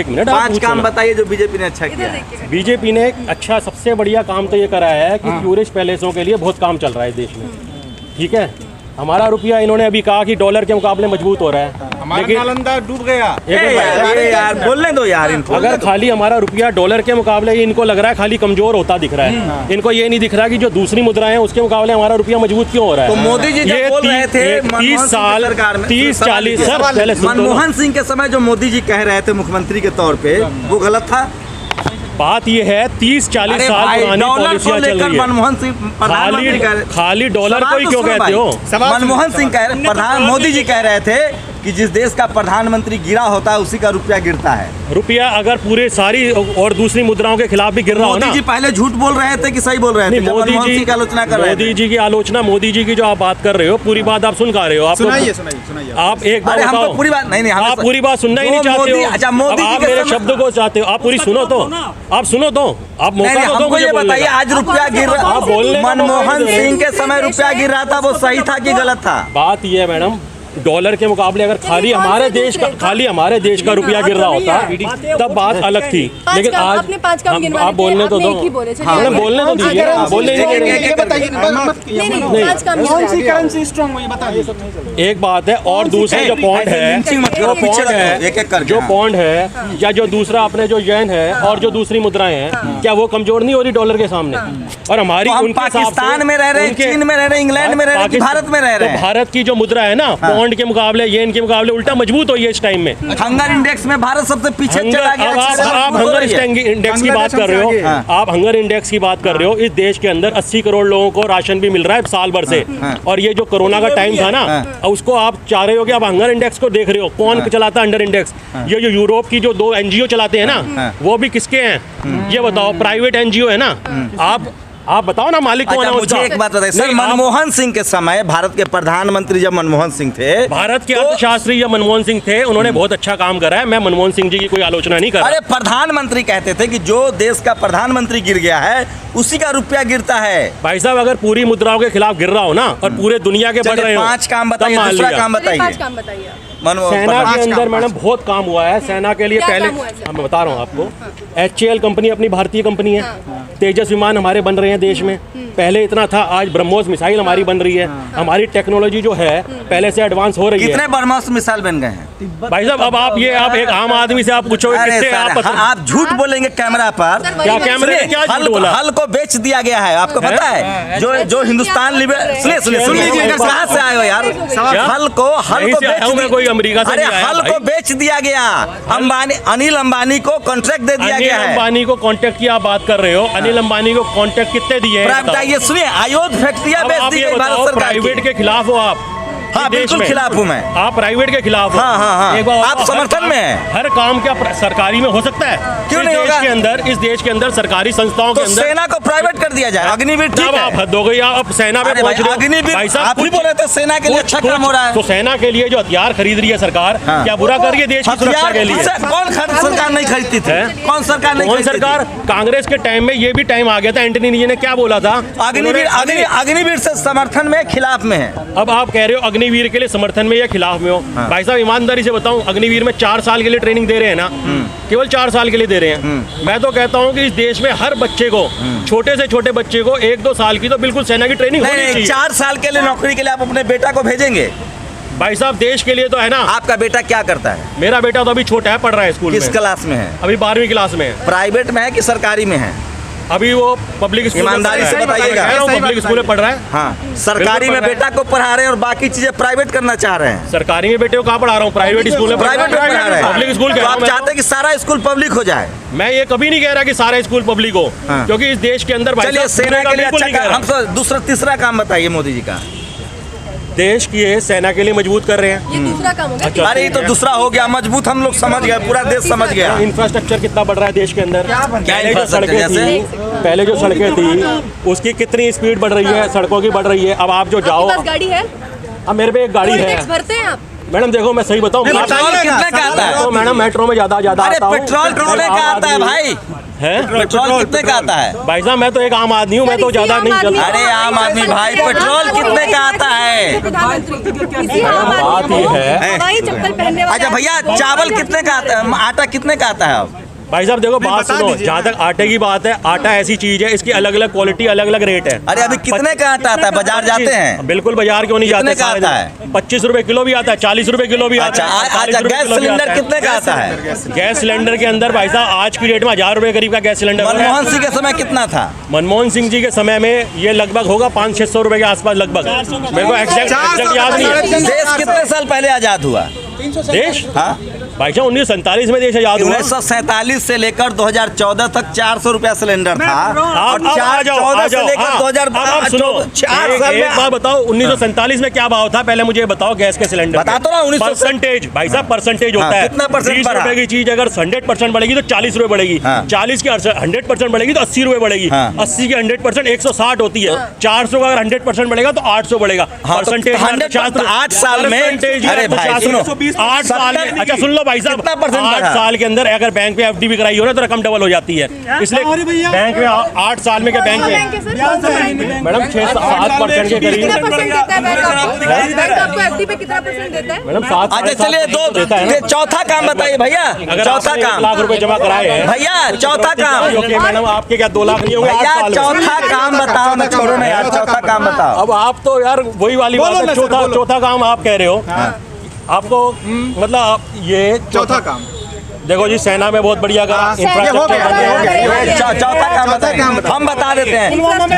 एक मिनट, 5 काम बताइए जो बीजेपी ने अच्छा किया है। बीजेपी ने एक अच्छा सबसे बढ़िया काम तो ये कराया है कि टूरिस्ट पैलेसों के लिए बहुत काम चल रहा है देश में। ठीक है, हमारा रुपया इन्होंने अभी कहा कि डॉलर के मुकाबले मजबूत हो रहा है, लेकिन नालंदा डूब गया। यार बोलने दो यार इनको। अगर खाली हमारा रुपया डॉलर के मुकाबले इनको लग रहा है खाली कमजोर होता दिख रहा है, इनको ये नहीं दिख रहा कि जो दूसरी मुद्राएं हैं उसके मुकाबले हमारा रुपया मजबूत क्यों हो रहा है। तो मोदी जी जब बोल रहे थे 30 साल 30-40 सर पहले मनमोहन सिंह के समय जो मोदी जी कह रहे थे मुख्यमंत्री के तौर पे वो गलत था। बात ये है 30-40 साल पुरानी पॉलिसियां चल रही है। मनमोहन सिंह प्रधानमंत्री खाली डॉलर को ही क्यों कहते हो? मनमोहन सिंह कह रहे मोदी जी कह रहे थे कि जिस देश का प्रधानमंत्री गिरा होता है उसी का रुपया गिरता है। रुपया अगर पूरे सारी और दूसरी मुद्राओं के खिलाफ भी गिर रहा हो ना। मोदी जी पहले झूठ बोल रहे थे कि सही बोल रहे थे? मोदी जी की आलोचना कर रहे हैं। मोदी जी की आलोचना, मोदी जी की जो आप बात कर रहे हो पूरी बात आप सुन रहे हो। आप सुनाइए आप एक बार बताओ। पूरी बात नहीं आप पूरी बात सुनना ही नहीं चाहते हो। अच्छा मोदी आप मेरे शब्द को चाहते हो, आप पूरी सुनो तो, आप सुनो तो, आप मौका तो दो मुझे बताइए। आज रुपया गिर रहा, मनमोहन सिंह के समय रुपया गिर रहा था, वो सही था कि गलत था? बात ये है मैडम, डॉलर के मुकाबले अगर खाली हमारे देश का रुपया गिर रहा होता तब बात अलग थी। लेकिन आज आप बोलने तो दो, मैडम बोलने तो दीजिए, बोलने एक बात है। और दूसरा जो पॉइंट है, जो पॉइंट है या जो दूसरा अपने जो येन है और जो दूसरी मुद्राएं हैं, क्या वो कमजोर नहीं हो रही डॉलर के सामने? और हमारी पाकिस्तान में रह रहे हैं, चीन में रह रहे हैं, इंग्लैंड में रह रहे हैं, भारत में रह रहे हैं। भारत की जो मुद्रा है ना पॉन्ड के मुकाबले, येन के मुकाबले उल्टा मजबूत हुई है इस टाइम में। हंगर इंडेक्स में भारत सबसे पीछे चला गया। आप हंगर इंडेक्स की बात कर रहे हो, आप हंगर इंडेक्स की बात कर रहे हो। इस देश के अंदर 80 करोड़ लोगों को राशन भी मिल रहा है साल भर से। और ये जो कोरोना का टाइम था ना, उसको आप चाह रहे हो कि आप हंगर इंडेक्स को देख रहे हो। कौन चलाता है अंडर इंडेक्स? ये जो यूरोप की जो 2 NGO चलाते हैं ना, वो भी किसके हैं ये बताओ? प्राइवेट NGO है ना। आप बताओ ना मालिक कौन है उसका? मुझे एक बात बताइए सर, मनमोहन सिंह के समय भारत के प्रधानमंत्री जब मनमोहन सिंह थे, भारत के अर्थशास्त्री जब मनमोहन सिंह थे, उन्होंने बहुत अच्छा काम करा है। मैं मनमोहन सिंह जी की कोई आलोचना नहीं कर रहा। अरे प्रधानमंत्री कहते थे कि जो देश का प्रधानमंत्री गिर गया है उसी का रुपया गिरता है। भाई साहब अगर पूरी मुद्राओं के खिलाफ गिर रहा हो ना और पूरे दुनिया के बढ़ रहे हो, 5 काम बताइए, दूसरा काम बताइए। सेना के अंदर मैडम बहुत काम हुआ है सेना के लिए। पहले मैं बता रहा हूँ आपको, HAL कंपनी अपनी भारतीय कंपनी है। तेजस विमान हमारे बन रहे हैं देश में, पहले इतना था, आज ब्रह्मोस मिसाइल हमारी बन रही है। हमारी टेक्नोलॉजी जो है पहले से एडवांस हो रही है। कितने ब्रह्मोस मिसाइल बन गए हैं भाई साहब? अब आप एक आम आदमी से आप पूछोगे कितने? आप झूठ बोलेंगे कैमरा पर। क्या कैमरे में क्या झूठ बोला? हल को बेच दिया गया है, आपको पता है? जो हिंदुस्तान सुनिए कहाँ से आए हो यार? हल को कोई अमेरिका से? अरे हल को बेच दिया गया, अनिल अंबानी को कॉन्ट्रैक्ट दे दिया गया है। अंबानी को कॉन्ट्रैक्ट की आप बात कर रहे हो, अनिल अंबानी को कॉन्ट्रैक्ट कितने दिए? ये सुनिए, अयोध्या फैक्ट्रियां बेच दी गई भारत सरकार। प्राइवेट के खिलाफ हो आप? हाँ बिल्कुल खिलाफ हूँ मैं। आप प्राइवेट के खिलाफ हो? हाँ। एक बार आप समर्थन में हैं? हर काम क्या सरकारी में हो सकता है? क्यों नहीं होगा? इस देश के अंदर सरकारी संस्थाओं के अंदर सेना को प्राइवेट कर दिया जाए। अग्निवीर ठीक है, आप हद हो गई, आप सेना पे पहुंच रहे हो। अग्निवीर आप ही बोले थे सेना के लिए अच्छा काम हो रहा है। तो सेना के लिए जो हथियार खरीद रही है सरकार, क्या बुरा कर रही है देश की सुरक्षा के लिए? कौन सरकार नहीं खरीदती थी? कौन सरकार नहीं? कौन सरकार? कांग्रेस के टाइम में ये भी टाइम आ गया था, एंटनी जी ने क्या बोला था? अग्निवीर से समर्थन में खिलाफ में है। अब आप कह रहे हो अग्निवीर के लिए समर्थन में या खिलाफ में हो? भाई साहब ईमानदारी से बताऊं, अग्निवीर में 4 साल के लिए ट्रेनिंग दे रहे हैं ना, केवल 4 साल के लिए दे रहे हैं। मैं तो कहता हूं कि इस देश में हर बच्चे को, छोटे से छोटे बच्चे को 1-2 साल की तो बिल्कुल सेना की ट्रेनिंग होनी चाहिए। 4 साल के लिए नौकरी के लिए आप अपने बेटा को भेजेंगे? भाई साहब देश के लिए तो है ना। आपका बेटा क्या करता है? मेरा बेटा तो अभी छोटा है, पढ़ रहा है स्कूल में। किस क्लास में है? अभी 12वीं क्लास में है। प्राइवेट में है कि सरकारी में है? अभी वो पब्लिक स्कूल, ईमानदारी से बताइएगा। पब्लिक स्कूल में पढ़ रहा है। हाँ, सरकारी में बेटा को पढ़ा रहे हैं और बाकी चीजें प्राइवेट करना चाह रहे हैं। सरकारी में बेटे को कहाँ पढ़ा रहा हूँ? प्राइवेट स्कूल में पढ़ा रहे हैं। पब्लिक स्कूल तो आप चाहते हैं कि सारा स्कूल पब्लिक हो जाए? मैं ये कभी नहीं कह रहा कि सारा स्कूल पब्लिक हो, क्योंकि इस देश के अंदर सेना के लिए अच्छा। हम दूसरा तीसरा काम बताइए मोदी जी का। देश की सेना के लिए मजबूत कर रहे हैं। ये दूसरा काम हो गया। अरे ये तो दूसरा हो गया, मजबूत हम लोग समझ गए, पूरा देश समझ गया। इंफ्रास्ट्रक्चर कितना बढ़ रहा है देश के अंदर? पहले जो सड़कें थी उसकी कितनी स्पीड बढ़ रही है, सड़कों की बढ़ रही है। अब आप जो जाओ, गाड़ी है? अब मेरे पे एक गाड़ी है। भरते हैं आप? मैडम देखो मैं सही बताऊँ, पेट्रोल कितने का आता है? तो मैडम मेट्रो में ज्यादा आता हूँ। पेट्रोल कितने का आता है भाई? है। पेट्रोल कितने का आता है? भाई साहब मैं तो एक आम आदमी हूँ, मैं तो ज्यादा नहीं जानता। अरे आम आदमी भाई, पेट्रोल कितने का आता है? बात ये है। अच्छा भैया, चावल कितने का आता है? आटा कितने का आता है अब? भाई साहब देखो बात सुनो, जहाँ तक आटे की बात है, आटा ऐसी चीज है, इसकी अलग अलग क्वालिटी, अलग अलग रेट है। अरे अभी कितने का आटा आता है? बाजार जाते हैं? बिल्कुल बाजार क्यों नहीं जाते? कितने का आता है? 25 रुपए किलो भी आता है, 40 रुपए किलो भी आता है। अच्छा, गैस सिलेंडर कितने का आता है? गैस सिलेंडर के अंदर भाई साहब आज की डेट में 1000 रुपए करीब का गैस सिलेंडर। मनमोहन सिंह के समय कितना था? मनमोहन सिंह जी के समय में ये लगभग होगा 500-600 रुपए के आसपास लगभग। मेरे को एग्जैक्ट याद नहीं है। देश कितने साल पहले आजाद हुआ? देश हाँ भाई साहब 1947 में देश आजाद हुआ। 1947 से लेकर 2014 तक 400 रुपया सिलेंडर था। और अब आ जाओ 14 से लेकर 2012 4 साल में एक बात बताओ, 1947 में क्या भाव था पहले मुझे बताओ गैस के सिलेंडर? बता तो रहा हूं, परसेंटेज भाई साहब परसेंटेज होता है। कितना परसेंट 20 बढ़ा? रुपए की चीज अगर 100% बढ़ेगी तो 40 रुपए बढ़ेगी। 40 की 100% बढ़ेगी तो 80 रुपए बढ़ेगी। 80 की 100% 160 होती है। 400 का अगर 100% बढ़ेगा तो 800 बढ़ेगा। परसेंटेज 8 साल में। अरे भाई सुनो, 8 साल में, अच्छा सुन लो भाई साहब, 8 बढ़ा? साल के अंदर अगर बैंक में एफडी भी कराई हो ना तो रकम डबल हो जाती है। इसलिए बैंक में 8 साल में क्या बैंक में मैडम 6-7% के करीब मैडम 7। अच्छा चलिए, दो चौथा काम बताइए भैया। चौथा काम, 1 लाख रुपए जमा कराए हैं भैया चौथा काम। मैडम आपके क्या 2 लाख नहीं होंगे? भैया चौथा काम बताओ ना, छोड़ो ना यार, चौथा काम बताओ। अब आप तो यार वही वाली बात है, चौथा काम आप कह रहे हो। आपको मतलब ये चौथा काम देखो जी, सेना में बहुत बढ़िया करा, चौथा काम बताइए। हम बता देते हैं,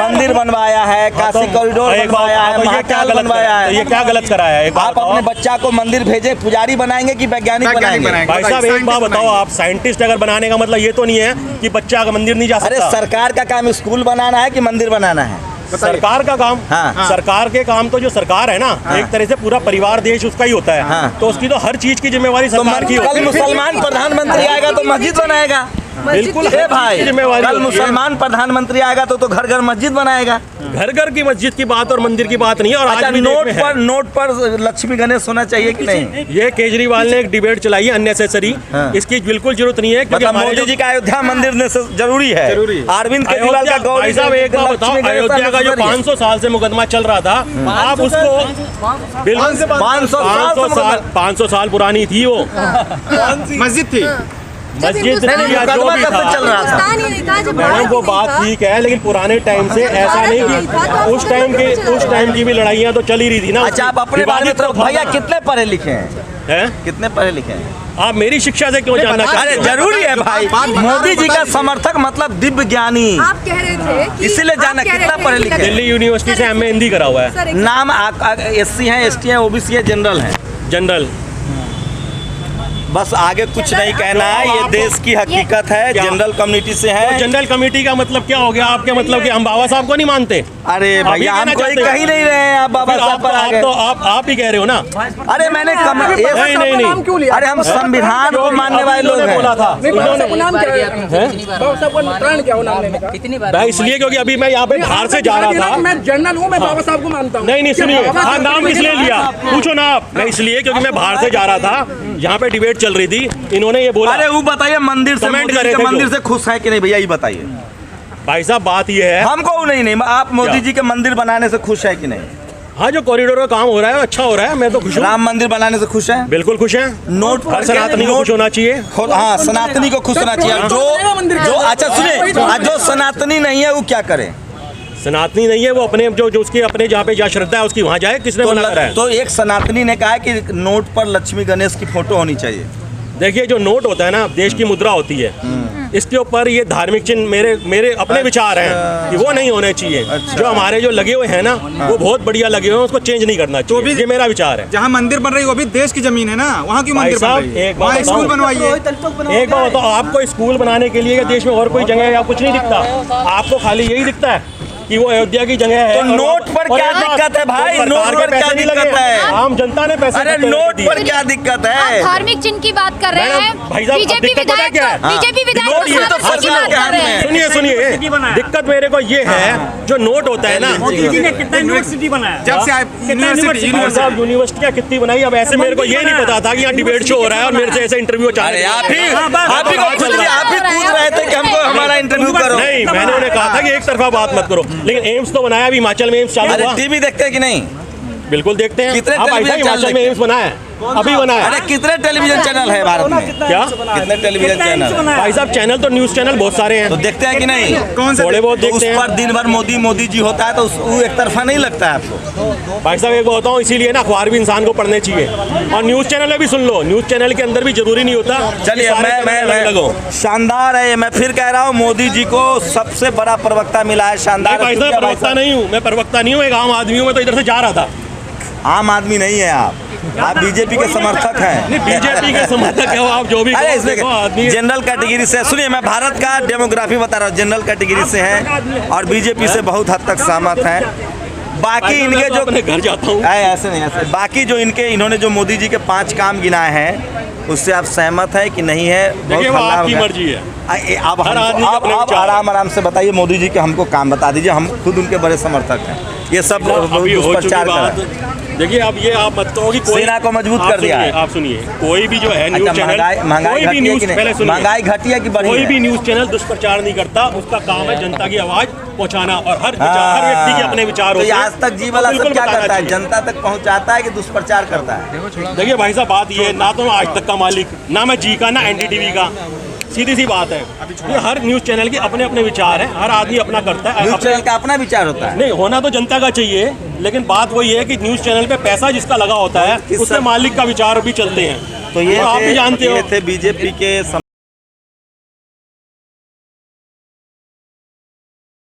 मंदिर बनवाया है, काशी कॉरिडोर बनवाया है, महाकाल बनवाया है। ये क्या गलत कराया है? आप अपने बच्चा को मंदिर भेजे, पुजारी बनाएंगे कि वैज्ञानिक बनाएंगे? भाई साहब एक बात बताओ, आप साइंटिस्ट अगर बनाने का मतलब ये तो नहीं है कि बच्चा का मंदिर नहीं जा सकता। अरे सरकार का काम स्कूल बनाना है कि मंदिर बनाना है? सरकार का काम। हाँ। सरकार के काम तो जो सरकार है ना, एक तरह से पूरा परिवार देश उसका ही होता है। तो उसकी तो हर चीज की जिम्मेवारी सरकार की होती है। कल मुसलमान प्रधानमंत्री आएगा तो मस्जिद बनाएगा। बिल्कुल भाई, जिम्मेवारी कल मुसलमान प्रधानमंत्री आएगा तो घर घर मस्जिद बनाएगा। घर घर की मस्जिद की बात और मंदिर की बात नहीं है। और अच्छा, आज भी नोट पर लक्ष्मी गणेश होना चाहिए कि नहीं? ये केजरीवाल ने एक डिबेट चलाई है अननेसेसरी। इसकी बिल्कुल जरूरत नहीं है, क्योंकि मोदी जी का अयोध्या मंदिर जरूरी है। अरविंद केजरीवाल का भाई साहब एक बात बताओ, अयोध्या का जो 500 साल से मुकदमा चल रहा था, आप उसको बिल्कुल 500 साल पुरानी थी वो मस्जिद थी। मस्जिद या जो भी था चल रहा था मैडम, वो बात ठीक है, लेकिन पुराने टाइम से ऐसा नहीं कि उस टाइम की भी लड़ाइयाँ तो चल ही रही थी ना। अच्छा, आप अपने बारे में तो भैया कितने पढ़े लिखे हैं? कितने पढ़े लिखे हैं? आप मेरी शिक्षा से क्यों जानना चाहते हैं? जरूरी है भाई, मोदी जी का समर्थक मतलब दिव्य ज्ञानी। आप कह रहे थे इसीलिए जाना कितना पढ़े लिखे? दिल्ली यूनिवर्सिटी से एमए हिंदी करा हुआ है। नाम SC है, ST है, OBC है, जनरल है? जनरल। बस आगे कुछ नहीं कहना है, ये देश की हकीकत है। जनरल कम्युनिटी से है। जनरल कमेटी का मतलब क्या हो गया आपके? मतलब कि हम बाबा साहब को नहीं मानते? अरे भैया हम कोई कहीं नहीं रहे हैं, आप बाबा साहब पर आ गए। आप ही कह रहे हो ना? अरे मैंने नहीं, अरे हम संविधान को मानने वाले लोग हैं। बोला था इसलिए क्योंकि अभी मैं यहाँ पे बाहर से जा रहा था। मैं जनरल हूँ, मैं बाबा साहब को मानता हूँ। नहीं सुनिए, हाँ नाम किस लिए लिया पूछो ना आप। मैं इसलिए क्योंकि मैं बाहर से जा रहा था, यहाँ पे डिबेट चल रही थी, इन्होंने ये बोला। अरे वो बताइए, मंदिर से कमेंट करे थे, मंदिर से खुश है कि नहीं भैया, ये बताइए। भाई साहब बात ये है, हमको नहीं, आप मोदी जी के मंदिर बनाने से खुश है कि नहीं? हाँ, जो कॉरिडोर का काम हो रहा है अच्छा हो रहा है, मैं तो खुश हूँ। राम मंदिर बनाने से खुश है? बिल्कुल खुश है। नोट हर सनातनी को खुश होना चाहिए। हाँ, सनातनी को खुश होना चाहिए। जो अच्छा सुनिए, जो सनातनी नहीं है वो क्या करे? सनातनी नहीं है वो अपने जो उसकी अपने जहाँ पे जहाँ श्रद्धा है उसकी वहाँ जाए। किसने मना करा है? तो एक सनातनी ने कहा कि नोट पर लक्ष्मी गणेश की फोटो होनी चाहिए। देखिए, जो नोट होता है ना, देश की मुद्रा होती है, इसके ऊपर ये धार्मिक चिन्ह मेरे अपने विचार हैं कि वो नहीं होने चाहिए। जो हमारे जो लगे हुए हैं ना, वो बहुत बढ़िया लगे हुए हैं, उसको चेंज नहीं करना चाहिए। ये मेरा विचार है। जहाँ मंदिर बन रही है वो भी देश की जमीन है ना, वहाँ की मंदिर बन रही है। एक बात स्कूल बनवाइए। एक बात बताओ, आपको स्कूल बनाने के लिए देश में और कोई जगह या कुछ नहीं दिखता? आपको खाली यही दिखता है कि वो अयोध्या की जगह है। तो नोट पर क्या दिक्कत है भाई? नोट पर क्या दिक्कत है? आम जनता ने पैसे। अरे नोट पर क्या दिक्कत है? धार्मिक चिन्ह की बात कर रहे हैं। भाई साहब, दिक्कत पता क्या है? बीजेपी विधायक सुनिए, दिक्कत मेरे को ये है, जो नोट होता है ना, कितना यूनिवर्सिटी बनाया जब से यूनिवर्सिटी क्या कितनी बनाई? अब ऐसे मेरे को ये नहीं पता था कि यहाँ डिबेट शो हो रहा है और मेरे से ऐसे इंटरव्यू चाह रहे हैं। आप ही कूद रहे थे कि हमको हमारा कि एक तरफा बात मत करो, लेकिन एम्स तो बनाया, अभी हिमाचल में एम्स चालू अरे हुआ। टीवी देखते हैं कि नहीं? बिल्कुल देखते हैं। कितने आप ऐसा टेलीविजन हिमाचल चैनल में एम्स बनाया है, अभी बनाया अरे है। कितने टेलीविजन चैनल है भारत में? क्या कितने टेलीविजन चैनल है? भाई साहब, चैनल तो न्यूज चैनल बहुत सारे तो हैं, देखते हैं कि नहीं? कौन से थोड़े बहुत तो उस देखते पर हैं। दिन भर मोदी मोदी जी होता है तो वो एक तरफा नहीं लगता है आपको? भाई साहब एक होता हूँ, इसीलिए ना अखबार भी इंसान को पढ़ने चाहिए, और न्यूज चैनल भी सुन लो। न्यूज चैनल के अंदर भी जरूरी नहीं होता। चलिए मैं लगो शानदार है, मैं फिर कह रहा हूँ मोदी जी को सबसे बड़ा प्रवक्ता मिला है, शानदार। भाई साहब प्रवक्ता नहीं हूँ मैं, प्रवक्ता नहीं हूँ, एक आम आदमी हूँ। मैं तो इधर से जा रहा था। आम आदमी नहीं है आप बीजेपी के समर्थक हैं। बीजेपी के समर्थक हो आप, जो भी अरे कहो, देखो, आदमी इसमें जनरल कैटेगरी से, सुनिए मैं भारत का डेमोग्राफी बता रहा हूँ, जनरल कैटेगरी से हैं और बीजेपी से बहुत हद तक सहमत हैं। बाकी इनके जो अपने घर जाता हूँ। ऐसे नहीं, ऐसे बाकी जो इन्होंने जो मोदी जी के 5 काम गिनाए हैं उससे आप सहमत है कि नहीं है? देखिए, वो हल्ला आपकी होगा। मर्जी है। अब हर आदमी का अपना आप विचार है। आराम से बताइए, मोदी जी के हमको काम बता दीजिए, हम खुद उनके बड़े समर्थक हैं। ये सब अभी हो चुकी दुष्प्रचार बात। कर, देखिए अब ये आप मत कहो कि कोई सेना को मजबूत आप कर दिया सुनिए, है। आप सुनिए, कोई भी जो है न्यूज अच्छा, चैनल, महंगाई कोई भी घटी है न्यूज, कि नहीं? पहले सुनिए, महंगाई घटी है कि बढ़ी कोई है? भी न्यूज चैनल दुष्प्रचार नहीं करता। उसका काम है जनता की आवाज पहुंचाना, और हर व्यक्ति के अपने विचार तो होते ये हैं। आज तक जी वाला बिल्कुल सब क्या बताना करता है? चाहिए। जनता तक पहुंचाता है कि दुष्प्रचार करता है? देखिए भाई साहब, बात ये है, ना तो मैं आज तक का मालिक, ना मैं जी का, ना एनडीटीवी का। सीधी सी बात है, ये हर न्यूज चैनल के अपने अपने विचार हैं, हर आदमी अपना करता है। न्यूज चैनल का अपना विचार होता है। नहीं, होना तो जनता का चाहिए, लेकिन बात वही है कि न्यूज चैनल पे पैसा जिसका लगा होता है, उसमें मालिक का विचार भी चलते हैं। तो ये आप भी जानते हो। थे बीजेपी के